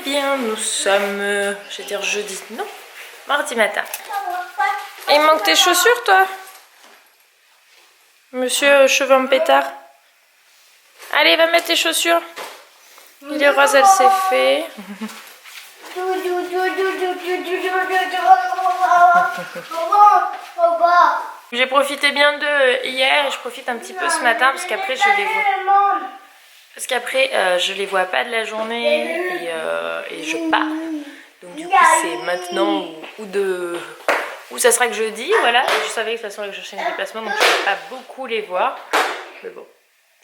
bien, nous sommes, je vais dire jeudi, non, mardi matin. Et il manque tes chaussures, toi, monsieur cheveux en pétard? Allez, va mettre tes chaussures. Il est rose, elle s'est fait. J'ai profité bien d'eux hier et je profite un petit peu ce matin parce qu'après je les vois. Parce qu'après je les vois pas de la journée et je pars. Donc du coup c'est maintenant ou ça sera que jeudi, voilà. Je savais que de toute façon avec je cherchais des déplacements donc je ne vais pas beaucoup les voir. Mais bon,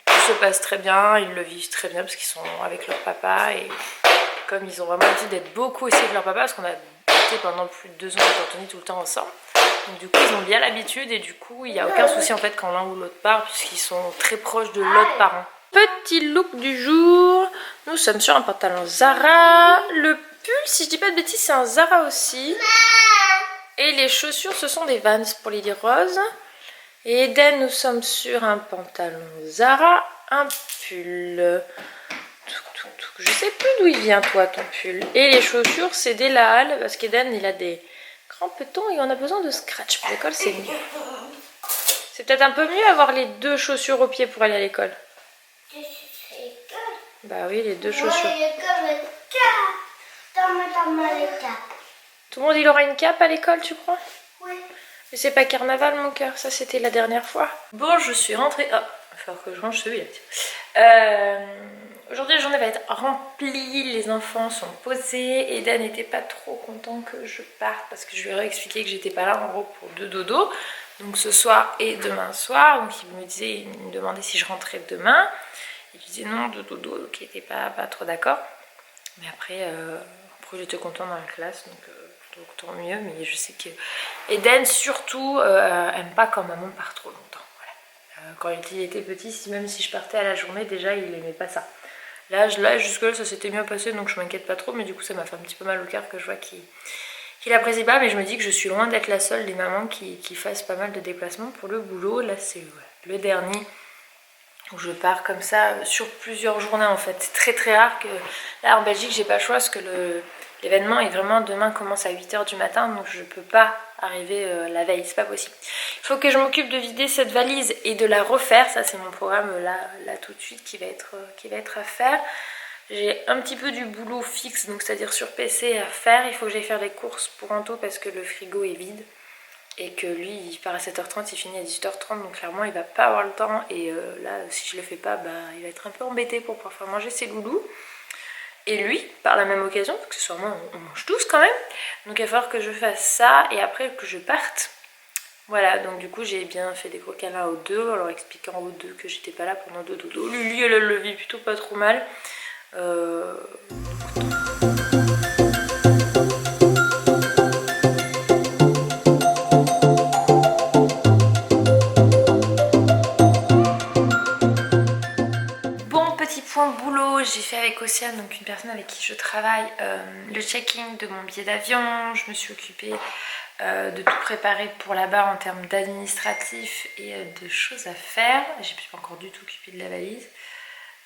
tout se passe très bien, ils le vivent très bien parce qu'ils sont avec leur papa et comme ils ont vraiment l'habitude d'être beaucoup aussi avec leur papa parce qu'on a été pendant plus de 2 ans en Cantonie tout le temps ensemble. Donc du coup ils ont bien l'habitude et du coup il n'y a aucun souci en fait quand l'un ou l'autre part puisqu'ils sont très proches de l'autre parent. Petit look du jour, nous sommes sur un pantalon Zara, le pull si je dis pas de bêtises c'est un Zara aussi et les chaussures ce sont des Vans pour Lily Rose et Eden nous sommes sur un pantalon Zara, un pull, je sais plus d'où il vient toi ton pull et les chaussures c'est des Laal parce qu'Eden il a des crampetons et on a besoin de scratch pour l'école c'est mieux. C'est peut-être un peu mieux avoir les 2 chaussures au pied pour aller à l'école. Bah oui, les 2 chaussures. Tout le monde il aura une cape à l'école, tu crois? Oui. Mais c'est pas carnaval mon cœur, ça c'était la dernière fois. Bon, je suis rentrée. Oh, il va falloir que je range celui-là. Aujourd'hui la journée va être remplie, les enfants sont posés. Eden n'était pas trop content que je parte parce que je lui ai réexpliqué que j'étais pas là en gros pour 2 dodos. Donc ce soir et demain soir. Donc il me demandait si je rentrais demain. Il disait non de dodo, donc il n'était pas trop d'accord. Mais après j'étais content dans la classe, donc tant mieux. Mais je sais que Eden surtout aime pas quand maman part trop longtemps. Voilà. Quand il était petit, même si je partais à la journée, déjà il aimait pas ça. Là jusque-là ça s'était bien passé, donc je m'inquiète pas trop. Mais du coup ça m'a fait un petit peu mal au cœur que je vois qu'il apprécie pas. Mais je me dis que je suis loin d'être la seule des mamans qui fassent pas mal de déplacements pour le boulot. Là c'est le dernier où je pars comme ça sur plusieurs journées en fait. C'est très très rare que... Là en Belgique j'ai pas le choix parce que l'événement est vraiment demain commence à 8 h du matin. Donc je peux pas arriver la veille, c'est pas possible. Il faut que je m'occupe de vider cette valise et de la refaire. Ça c'est mon programme là tout de suite qui va être à faire. J'ai un petit peu du boulot fixe, donc c'est-à-dire sur PC à faire. Il faut que j'aille faire des courses pour Anto parce que le frigo est vide. Et que lui il part à 7h30, il finit à 18h30, donc clairement il va pas avoir le temps. Et là si je le fais pas, bah, il va être un peu embêté pour pouvoir faire manger ses loulous. Et lui, par la même occasion, parce que ce soir on mange tous quand même. Donc il va falloir que je fasse ça et après que je parte. Voilà, donc du coup j'ai bien fait des gros câlins aux 2 en leur expliquant aux 2 que j'étais pas là pendant 2 dodos. Lui elle le vit plutôt pas trop mal. Boulot, j'ai fait avec Océane, donc une personne avec qui je travaille, le checking de mon billet d'avion. Je me suis occupée de tout préparer pour là-bas en termes d'administratif et de choses à faire. J'ai pas encore du tout occupé de la valise.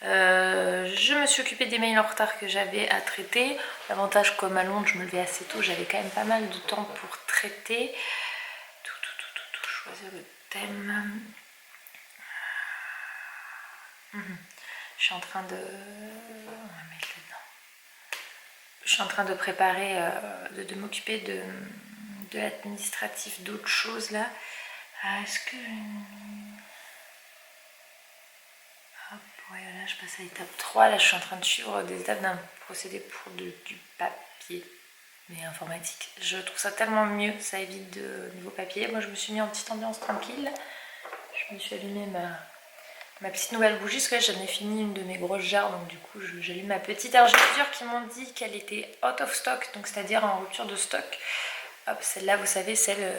Je me suis occupée des mails en retard que j'avais à traiter. L'avantage comme à Londres je me levais assez tôt, j'avais quand même pas mal de temps pour traiter. Choisir le thème. Je suis en train de... On va mettre là-dedans. Je suis en train de préparer, de m'occuper de l'administratif, d'autres choses là. Est-ce que... Hop, ouais, là je passe à l'étape 3. Là je suis en train de suivre des étapes d'un procédé pour du papier, mais informatique. Je trouve ça tellement mieux, ça évite de niveau papier. Moi je me suis mis en petite ambiance tranquille. Je me suis allumé ma petite nouvelle bougie, parce que là j'en ai fini une de mes grosses jarres, donc du coup j'allume ma petite. Alors j'ai plusieurs qui m'ont dit qu'elle était out of stock, donc c'est-à-dire en rupture de stock. Hop, celle-là vous savez, celle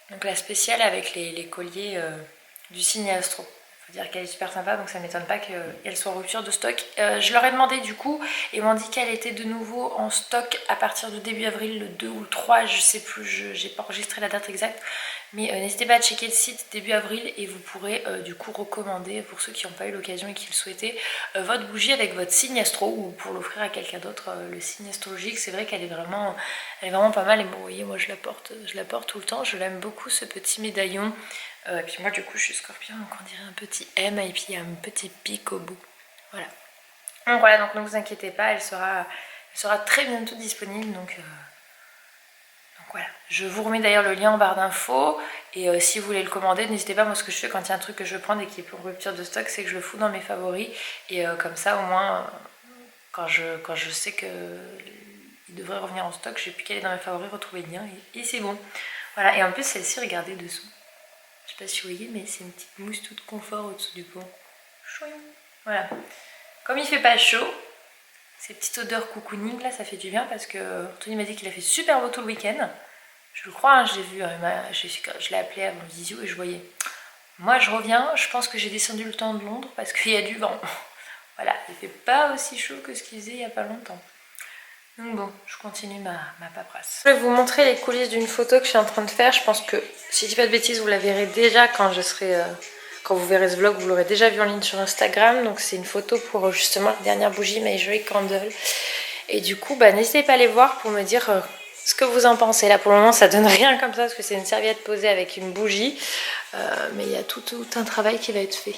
donc la spéciale avec les colliers du signe astro. faut dire qu'elle est super sympa, donc ça m'étonne pas qu'elle soit en rupture de stock. Je leur ai demandé du coup, et ils m'ont dit qu'elle était de nouveau en stock à partir de début avril, le 2 ou le 3, je sais plus, j'ai pas enregistré la date exacte. Mais n'hésitez pas à checker le site début avril et vous pourrez du coup recommander, pour ceux qui n'ont pas eu l'occasion et qui le souhaitaient, votre bougie avec votre signe astro, ou pour l'offrir à quelqu'un d'autre, le signe astrologique. C'est vrai qu'elle est vraiment pas mal, et bon, vous voyez, moi je la porte tout le temps, je l'aime beaucoup ce petit médaillon. Et puis moi du coup je suis scorpion, donc on dirait un petit M et puis il y a un petit pic au bout. Voilà. Donc voilà, donc ne vous inquiétez pas, elle sera très bientôt disponible, donc voilà. Je vous remets d'ailleurs le lien en barre d'infos, et si vous voulez le commander, n'hésitez pas. Moi ce que je fais quand il y a un truc que je veux prendre et qui est pour rupture de stock, c'est que je le fous dans mes favoris, et comme ça au moins quand je sais que il devrait revenir en stock, j'ai plus qu'à aller dans mes favoris, retrouver le lien et c'est bon. Voilà, et en plus celle-ci, regardez dessous. Je sais pas si vous voyez, mais c'est une petite mousse toute confort au-dessous du pot. Chouing. Voilà. Comme il fait pas chaud, ces petites odeurs cocooning là, ça fait du bien, parce que Anthony m'a dit qu'il a fait super beau tout le week-end. Je le crois, hein, je l'ai vu, je l'ai appelé avant le visio et je voyais. Moi je reviens, je pense que j'ai descendu le temps de Londres parce qu'il y a du vent. Voilà, il fait pas aussi chaud que ce qu'il faisait il y a pas longtemps. Donc bon, je continue ma paperasse. Je vais vous montrer les coulisses d'une photo que je suis en train de faire. Je pense que, si je dis pas de bêtises, vous la verrez déjà quand je serai... quand vous verrez ce vlog, vous l'aurez déjà vu en ligne sur Instagram. Donc c'est une photo pour justement la dernière bougie My Joy Candle. Et du coup, n'hésitez pas à aller voir pour me dire ce que vous en pensez. Là pour le moment ça donne rien comme ça, parce que c'est une serviette posée avec une bougie. Mais il y a tout un travail qui va être fait.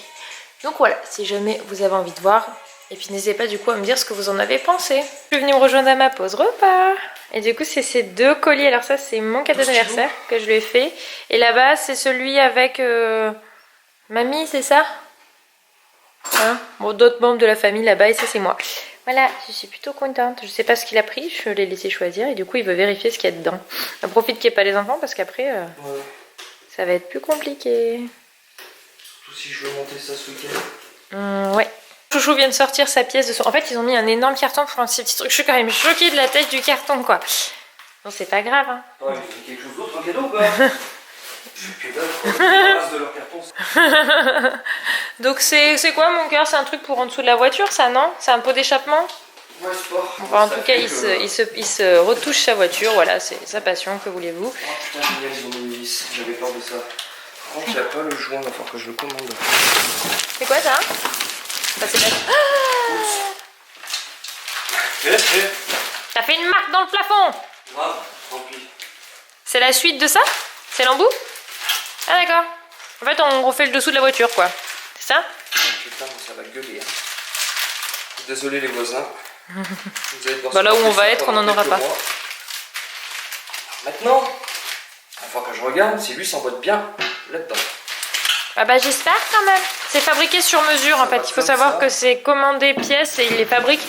Donc voilà, si jamais vous avez envie de voir... Et puis n'hésitez pas du coup à me dire ce que vous en avez pensé. Je suis venue me rejoindre à ma pause repas. Et du coup c'est ces deux colliers. Alors ça c'est mon cadeau d'anniversaire que je lui ai fait. Et là-bas c'est celui avec mamie, c'est ça, hein? Bon, d'autres membres de la famille là-bas, et ça c'est moi. Voilà, je suis plutôt contente. Je sais pas ce qu'il a pris, je l'ai laissé choisir. Et du coup il veut vérifier ce qu'il y a dedans. On profite qu'il n'y ait pas les enfants, parce qu'après ça va être plus compliqué. Surtout si je veux monter ça ce week-end. Ouais. Chouchou vient de sortir sa pièce de son... En fait, ils ont mis un énorme carton pour un ces petits trucs. Je suis quand même choquée de la taille du carton, quoi. Bon, c'est pas grave, hein. Ouais, mais quelque chose d'autre, un cadeau ou pas? Je suis que dalle, de leur carton. Donc, c'est quoi, mon cœur? C'est un truc pour en dessous de la voiture, ça, non? C'est un pot d'échappement? Ouais, sport. Enfin, en tout cas, il se retouche sa voiture, voilà, c'est sa passion, que voulez-vous. Oh putain, génial, ils ont mis une vis. J'avais peur de ça. Par contre, il n'y a pas le joint, il va falloir que je le commande. C'est quoi, ça? Ça, c'est pas... T'as fait une marque dans le plafond! Grave, tant pis. C'est la suite de ça? C'est l'embout? Ah d'accord. En fait on refait le dessous de la voiture quoi. C'est ça? Putain, ça va gueuler. Hein. Désolé les voisins. Vous allez devoir là où on va être, on n'en aura pas. Alors maintenant, il va falloir que je regarde si lui s'emboîte bien là-dedans. Ah bah j'espère quand même. C'est fabriqué sur mesure en fait. Il faut savoir que c'est commandé pièces et il les fabrique.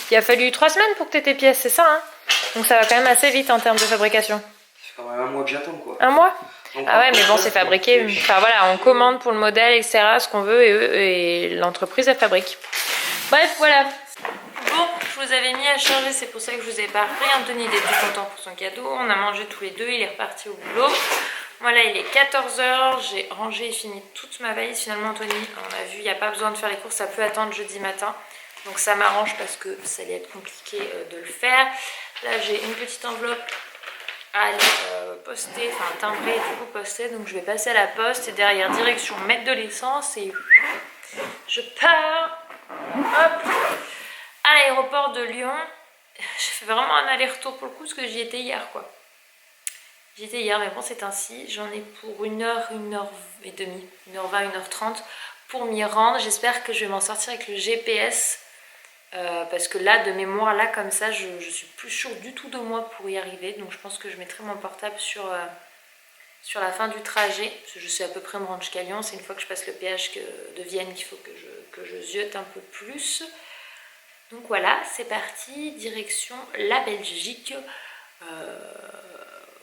Il a fallu 3 semaines pour que tu aies tes pièces, c'est ça hein? Donc ça va quand même assez vite en termes de fabrication. Ça fait quand même un mois que j'attends quoi. Un mois? Donc, ah ouais mais bon c'est fabriqué. Enfin voilà, on commande pour le modèle, etc. ce qu'on veut et l'entreprise elle fabrique. Bref voilà. Bon, je vous avais mis à charger, c'est pour ça que je vous ai pas repris. Anthony il est tout content pour son cadeau. On a mangé tous les deux, il est reparti au boulot. Voilà, il est 14 h, j'ai rangé et fini toute ma valise. Finalement, Anthony, on a vu, il n'y a pas besoin de faire les courses, ça peut attendre jeudi matin. Donc ça m'arrange parce que ça allait être compliqué de le faire. Là, j'ai une petite enveloppe à aller poster, enfin timbrer, du coup poster. Donc je vais passer à la poste et derrière, direction mettre de l'essence et je pars. Hop, à l'aéroport de Lyon. J'ai fait vraiment un aller-retour pour le coup parce que j'y étais hier quoi. J'y étais hier mais bon c'est ainsi, j'en ai pour 1 heure, 1h30, 1h20, 1h30 pour m'y rendre. J'espère que je vais m'en sortir avec le GPS parce que là de mémoire là comme ça je suis plus sûre du tout de moi pour y arriver. Donc je pense que je mettrai mon portable sur la fin du trajet parce que je sais à peu près me rendre jusqu'à Lyon. C'est une fois que je passe le péage de Vienne qu'il faut que je ziote un peu plus. Donc voilà, c'est parti, direction la Belgique.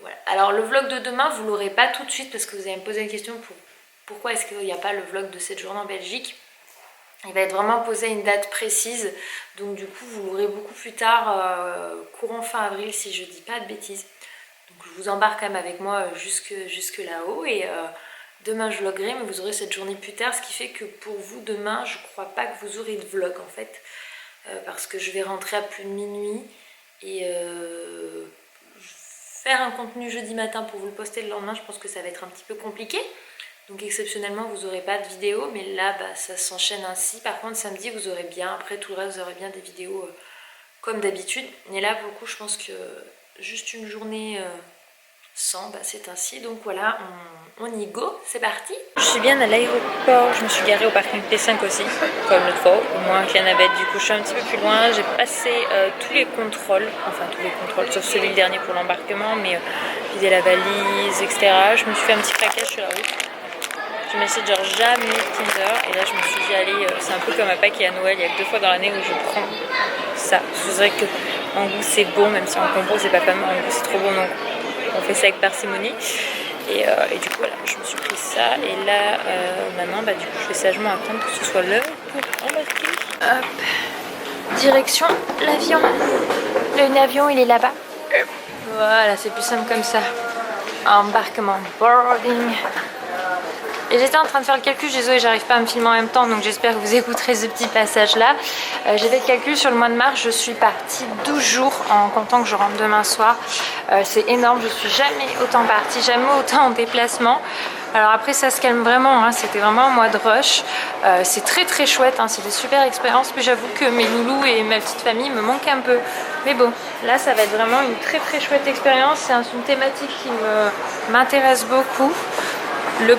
Voilà. Alors le vlog de demain, vous l'aurez pas tout de suite parce que vous allez me poser une question pour pourquoi est-ce qu'il n'y a pas le vlog de cette journée en Belgique. Il va être vraiment posé à une date précise, donc du coup vous l'aurez beaucoup plus tard, courant fin avril si je dis pas de bêtises. Donc je vous embarque quand même avec moi jusque là-haut et Demain je vloggerai, mais vous aurez cette journée plus tard, ce qui fait que pour vous demain je crois pas que vous aurez de vlog en fait, parce que je vais rentrer à plus de minuit et faire un contenu jeudi matin pour vous le poster le lendemain, je pense que ça va être un petit peu compliqué. Donc exceptionnellement vous n'aurez pas de vidéo, mais là bah, ça s'enchaîne ainsi. Par contre samedi vous aurez bien, après tout le reste vous aurez bien des vidéos comme d'habitude. Et là pour le coup je pense que juste une journée sans, bah, c'est ainsi. Donc voilà, on y go, c'est parti. Je suis bien à l'aéroport, je me suis garée au parking P5 aussi, comme l'autre fois, au moins avec la navette. Du coup je suis un petit peu plus loin, j'ai passé tous les contrôles, enfin tous les contrôles, sauf celui le dernier pour l'embarquement, mais vider la valise, etc. Je me suis fait un petit craquage sur la route. Je m'essaie genre jamais Tinder et là je me suis dit allez, c'est un peu comme à Pâques et à Noël, il y a que 2 fois dans l'année où je prends ça. Je dirais que en goût c'est bon, même si en combo c'est pas fameux, en goût c'est trop bon, donc on fait ça avec parcimonie. Et du coup voilà, je me suis pris ça et là maintenant bah, du coup je vais sagement attendre que ce soit l'heure pour embarquer. Hop, direction l'avion. L'avion il est là-bas. Voilà, c'est plus simple comme ça. Embarquement, boarding. Et j'étais en train de faire le calcul, désolé j'arrive pas à me filmer en même temps, donc j'espère que vous écouterez ce petit passage là. J'ai fait le calcul sur le mois de mars, je suis partie 12 jours en comptant que je rentre demain soir. C'est énorme, je suis jamais autant partie, jamais autant en déplacement. Alors après ça se calme vraiment, hein, c'était vraiment un mois de rush. C'est très très chouette, hein, c'est des super expériences, mais j'avoue que mes loulous et ma petite famille me manquent un peu. Mais bon, là ça va être vraiment une très très chouette expérience, c'est une thématique qui m'intéresse beaucoup.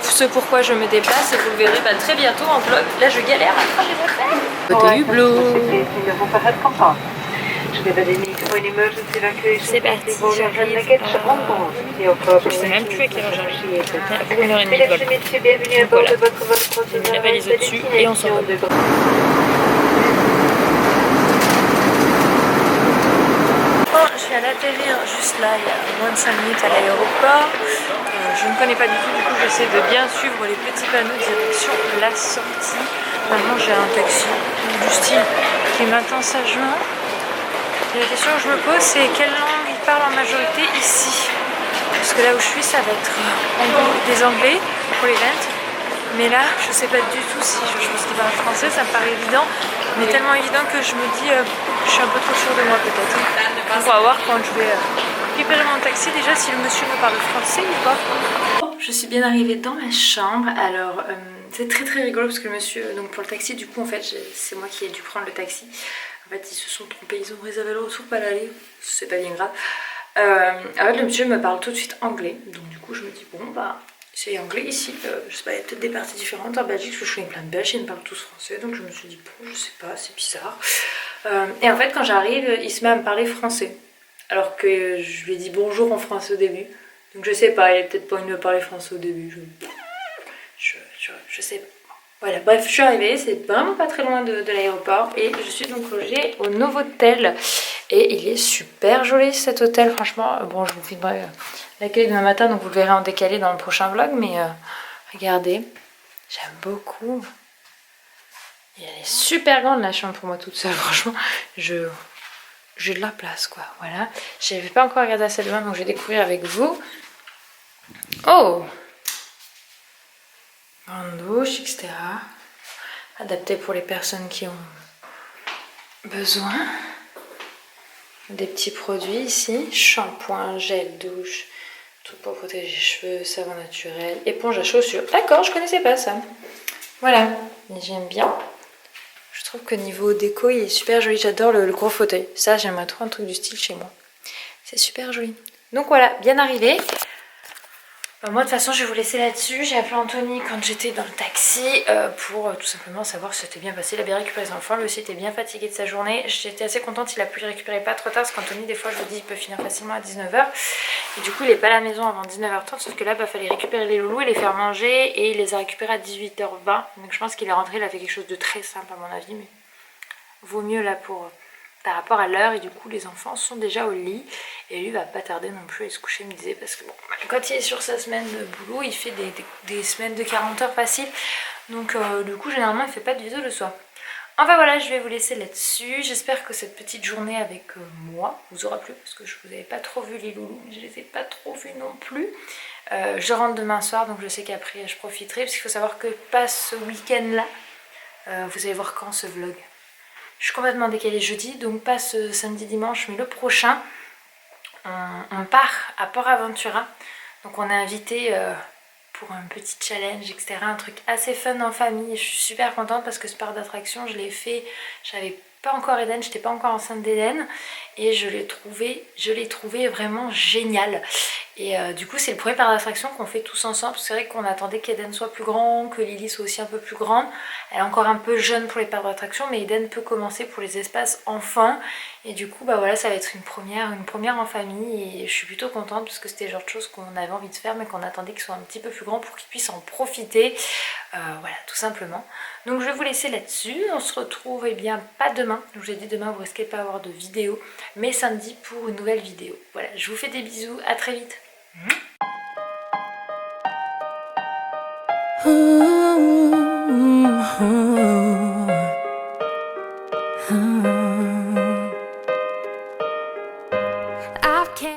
Ce pourquoi je me déplace et vous le verrez bah, très bientôt en vlog. Là je galère à faire les affaires. Côté hublot. C'est parti, j'arrive. Je sais même plus à quelle heure j'arrive. Pour 1h30 de vol. Donc voilà, j'ai mis la valise au-dessus et on s'envole. Je viens d'atterrir juste là, il y a moins de 5 minutes à l'aéroport. Je ne connais pas du tout, j'essaie de bien suivre les petits panneaux direction la sortie. Maintenant j'ai un taxi du style qui m'attend sagement. Et la question que je me pose c'est quelle langue ils parlent en majorité ici. Parce que là où je suis ça va être en gros des anglais pour les ventes. Mais là je sais pas du tout si je pense qu'ils parlent français, ça me paraît évident. Mais tellement évident que je me dis je suis un peu trop sûre de moi peut-être. On va voir quand je vais récupérer mon taxi déjà si le monsieur me parle français ou pas. Je suis bien arrivée dans ma chambre. Alors c'est très très rigolo parce que le monsieur, donc pour le taxi du coup en fait c'est moi qui ai dû prendre le taxi. En fait ils se sont trompés, ils ont réservé le retour pas l'aller, c'est pas bien grave. En fait le monsieur me parle tout de suite anglais, donc du coup je me dis bon bah c'est anglais ici, je sais pas, il y a peut-être des parties différentes en Belgique parce que je connais plein de Belges, ils me parlent tous français, donc je me suis dit bon je sais pas, c'est bizarre. Et en fait quand j'arrive il se met à me parler français alors que je lui ai dit bonjour en français au début. Donc je sais pas, il a peut-être pas envie de me parler français au début, je sais pas. Voilà, bref, je suis arrivée, c'est vraiment pas très loin de l'aéroport et je suis donc logée au Novotel. Et il est super joli cet hôtel, franchement. Bon, je vous filmerai l'accueil demain matin, donc vous le verrez en décalé dans le prochain vlog, mais regardez, j'aime beaucoup. Et elle est super grande la chambre pour moi toute seule, franchement, j'ai de la place quoi, voilà. Je n'avais pas encore regardé la salle de bain, donc je vais découvrir avec vous. Oh! Grande douche, etc. Adapté pour les personnes qui ont besoin. Des petits produits ici. Shampoing, gel douche, tout pour protéger les cheveux, savon naturel, éponge à chaussures. D'accord, je connaissais pas ça. Voilà, j'aime bien. Je trouve que niveau déco, il est super joli. J'adore le gros fauteuil. Ça, j'aimerais trop un truc du style chez moi. C'est super joli. Donc voilà, bien arrivé. Moi de toute façon je vais vous laisser là-dessus. J'ai appelé Anthony quand j'étais dans le taxi pour tout simplement savoir si c'était bien passé. Il a bien récupéré les enfants, lui aussi était bien fatigué de sa journée. J'étais assez contente, il a pu les récupérer pas trop tard parce qu'Anthony des fois je vous dis il peut finir facilement à 19 h. Et du coup il est pas à la maison avant 19 h 30, sauf que là il fallait récupérer les loulous et les faire manger et il les a récupérés à 18 h 20. Donc je pense qu'il est rentré, il a fait quelque chose de très simple à mon avis, mais vaut mieux là pour... par rapport à l'heure, et du coup les enfants sont déjà au lit et lui va pas tarder non plus à se coucher, il me disait, parce que bon, quand il est sur sa semaine de boulot il fait des semaines de 40 heures faciles, donc du coup généralement il fait pas de vidéo le soir. Enfin voilà, je vais vous laisser là-dessus. J'espère que cette petite journée avec moi vous aura plu, parce que je vous avais pas trop vu les loulous, je les ai pas trop vus non plus. Je rentre demain soir, donc je sais qu'après je profiterai, parce qu'il faut savoir que pas ce week-end là, vous allez voir quand ce vlog. Je suis complètement décalée jeudi, donc pas ce samedi dimanche, mais le prochain. On part à Port Aventura, donc on est invité pour un petit challenge, etc. Un truc assez fun en famille. Je suis super contente parce que ce parc d'attraction, je l'ai fait, j'avais pas encore Eden, j'étais pas encore enceinte d'Eden, et je l'ai trouvé vraiment génial. Et du coup c'est le premier parc d'attraction qu'on fait tous ensemble. C'est vrai qu'on attendait qu'Eden soit plus grand, que Lily soit aussi un peu plus grande. Elle est encore un peu jeune pour les parcs d'attraction, mais Eden peut commencer pour les espaces enfants. Et du coup bah voilà, ça va être une première en famille, et je suis plutôt contente parce que c'était le genre de choses qu'on avait envie de faire mais qu'on attendait qu'ils soient un petit peu plus grands pour qu'ils puissent en profiter. Voilà, tout simplement. Donc je vais vous laisser là-dessus. On se retrouve bien pas demain. Donc je vous ai dit demain vous risquez de pas avoir de vidéo, mais samedi pour une nouvelle vidéo. Voilà, je vous fais des bisous, à très vite.